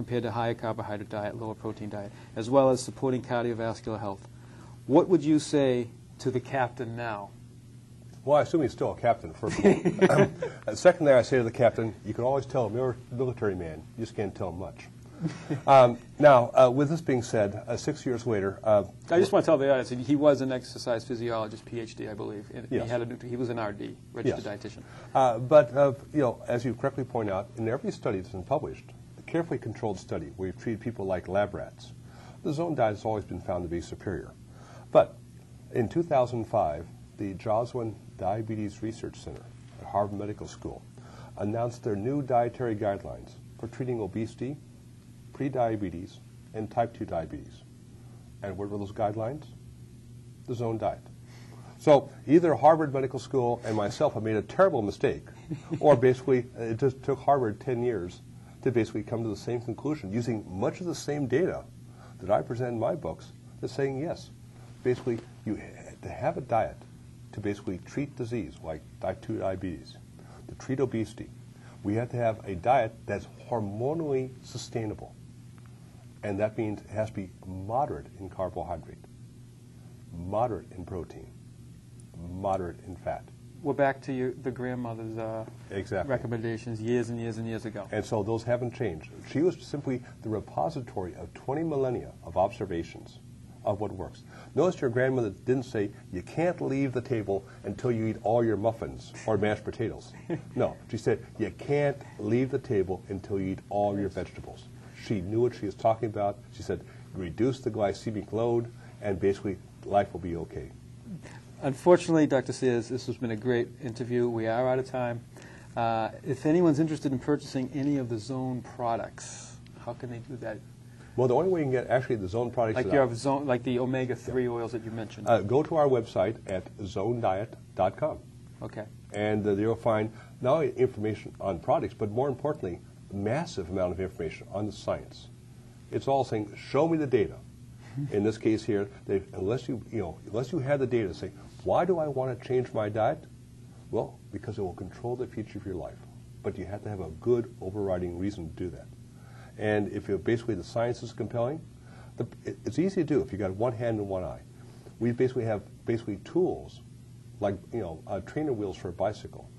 compared to higher carbohydrate diet, lower protein diet, as well as supporting cardiovascular health. What would you say to the captain now? Well, I assume he's still a captain, first of all. Secondly, I say to the captain, you can always tell a military man, you just can't tell him much. Now, with this being said, 6 years later... I just want to tell the audience, he was an exercise physiologist, PhD, I believe. Yes. He was an RD, registered dietitian. But, you know, as you correctly point out, in every study that's been published, a carefully controlled study where you've treated people like lab rats, the zone diet has always been found to be superior. But in 2005, the Joslin Diabetes Research Center at Harvard Medical School announced their new dietary guidelines for treating obesity, prediabetes, and type 2 diabetes. And what were those guidelines? The zone diet. So either Harvard Medical School and myself have made a terrible mistake, or basically it just took Harvard 10 years to basically come to the same conclusion, using much of the same data that I present in my books, that's saying yes. Basically, you to have a diet to basically treat disease like type 2 diabetes, to treat obesity, we have to have a diet that's hormonally sustainable. And that means it has to be moderate in carbohydrate, moderate in protein, moderate in fat. We're back to the grandmother's Exactly. recommendations years and years and years ago. And so those haven't changed. She was simply the repository of 20 millennia of observations of what works. Notice your grandmother didn't say, you can't leave the table until you eat all your muffins or mashed potatoes. No, she said, you can't leave the table until you eat all your vegetables. She knew what she was talking about. She said, reduce the glycemic load, and basically life will be okay. Unfortunately, Dr. Sears, this has been a great interview. We are out of time. If anyone's interested in purchasing any of the Zone products, how can they do that? Well, the only way you can get actually the Zone products like your Zone, like the omega-3 oils that you mentioned. Go to our website at zonediet.com. Okay. And there you'll find not only information on products, but more importantly, a massive amount of information on the science. It's all saying, show me the data. In this case here, unless you have the data, say, why do I want to change my diet? Well, because it will control the future of your life. But you have to have a good overriding reason to do that. And if basically the science is compelling, it's easy to do if you got one hand and one eye. We basically have tools like trainer wheels for a bicycle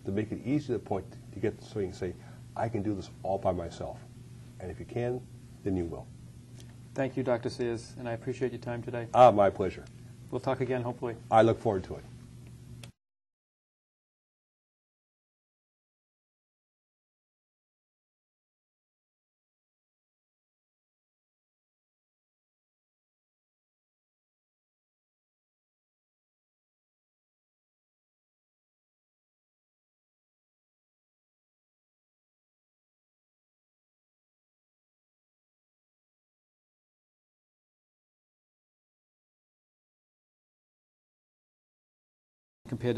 to make it easy to point to get so you can say, I can do this all by myself. And if you can, then you will. Thank you, Dr. Sears, and I appreciate your time today. My pleasure. We'll talk again, hopefully. I look forward to it. Compared